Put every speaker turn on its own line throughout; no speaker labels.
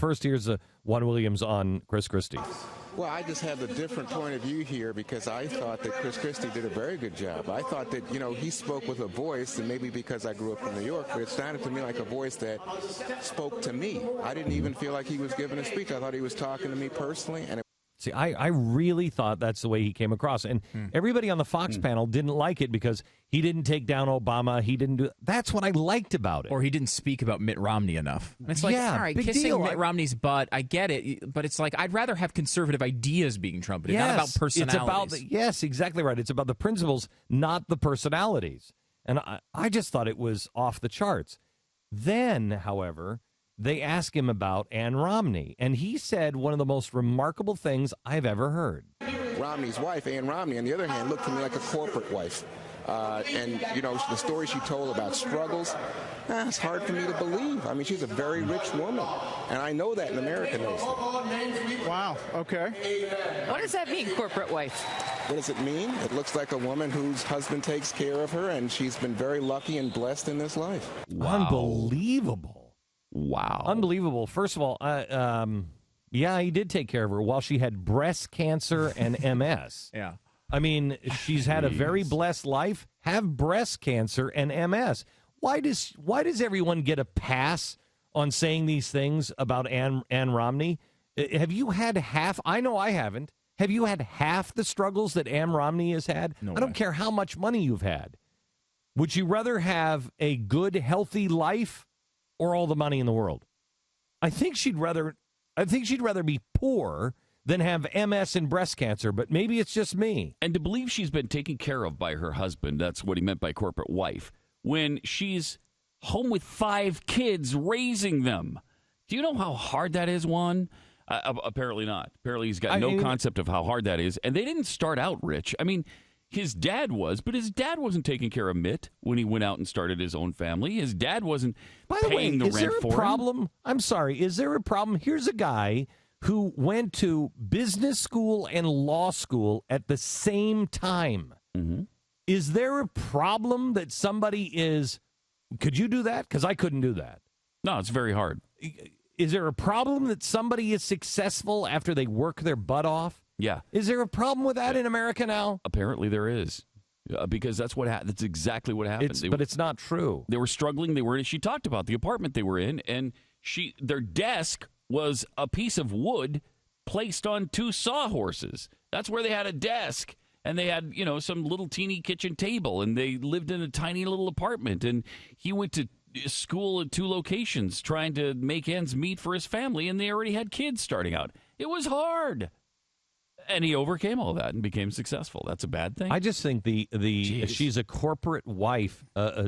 first, here's Juan Williams on Chris Christie.
Well, I just have a different point of view here because I thought that Chris Christie did a very good job. I thought that, he spoke with a voice, and maybe because I grew up in New York, but it sounded to me like a voice that spoke to me. I didn't even feel like he was giving a speech. I thought he was talking to me personally, and
See, I really thought that's the way he came across. And everybody on the Fox panel didn't like it because he didn't take down Obama. He didn't do. That's what I liked about it.
Or he didn't speak about Mitt Romney enough. It's like, all right, kissing deal. Mitt Romney's butt, I get it. But it's like, I'd rather have conservative ideas being trumpeted, not about personalities.
It's about yes, exactly right. It's about the principles, not the personalities. And I just thought it was off the charts. Then, however, they asked him about Ann Romney, and he said one of the most remarkable things I've ever heard.
Romney's wife, Ann Romney, on the other hand, looked to me like a corporate wife. And the story she told about struggles, it's hard for me to believe. I mean, she's a very rich woman, and I know that, and America knows that.
Wow, okay.
What does that mean, corporate wife?
What does it mean? It looks like a woman whose husband takes care of her, and she's been very lucky and blessed in this life.
Wow. Unbelievable.
Wow.
Unbelievable. First of all, yeah, he did take care of her while she had breast cancer and MS.
Yeah.
I mean, she's had a very blessed life, have breast cancer and MS. Why does everyone get a pass on saying these things about Ann Romney? Have you had half? I know I haven't. Have you had half the struggles that Ann Romney has had?
No
I don't
way.
care how much money you've had. Would you rather have a good, healthy life or all the money in the world? I think she'd rather be poor than have MS and breast cancer, but maybe it's just me.
And to believe she's been taken care of by her husband, that's what he meant by corporate wife, when she's home with 5 kids raising them. Do you know how hard that is, Juan? Apparently not. Apparently he's got no concept of how hard that is. And they didn't start out rich. I mean, his dad was, but his dad wasn't taking care of Mitt when he went out and started his own family. His dad wasn't paying the rent for him. Is there a
problem? I'm sorry. Is there a problem? Here's a guy who went to business school and law school at the same time.
Mm-hmm.
Is there a problem that somebody is... Could you do that? Because I couldn't do that.
No, it's very hard.
Is there a problem that somebody is successful after they work their butt off?
Yeah.
Is there a problem with that in America now?
Apparently there is. Because that's that's exactly what happened.
But it's not true.
They were struggling. She talked about the apartment they were in, and their desk was a piece of wood placed on 2 sawhorses. That's where they had a desk. And they had, some little teeny kitchen table, and they lived in a tiny little apartment. And he went to school at 2 locations trying to make ends meet for his family, and they already had kids starting out. It was hard. And he overcame all that and became successful. That's a bad thing.
I just think she's a corporate wife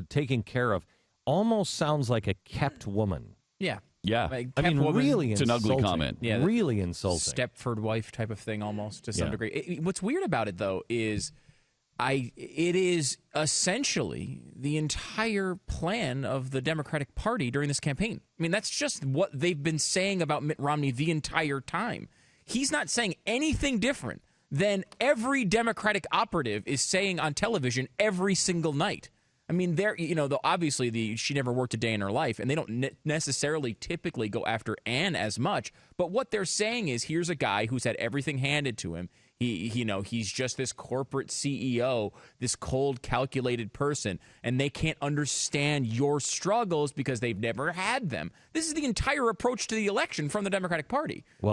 taken care of almost sounds like a kept woman.
Yeah.
Yeah.
Like,
I mean,
woman,
really
it's
insulting.
an ugly comment.
Yeah,
really insulting.
Stepford wife type of thing almost to some degree. What's weird about it, though, is it is essentially the entire plan of the Democratic Party during this campaign. I mean, that's just what they've been saying about Mitt Romney the entire time. He's not saying anything different than every Democratic operative is saying on television every single night. I mean, obviously she never worked a day in her life, and they don't necessarily typically go after Ann as much. But what they're saying is, here's a guy who's had everything handed to him. He's just this corporate CEO, this cold, calculated person, and they can't understand your struggles because they've never had them. This is the entire approach to the election from the Democratic Party.
Well,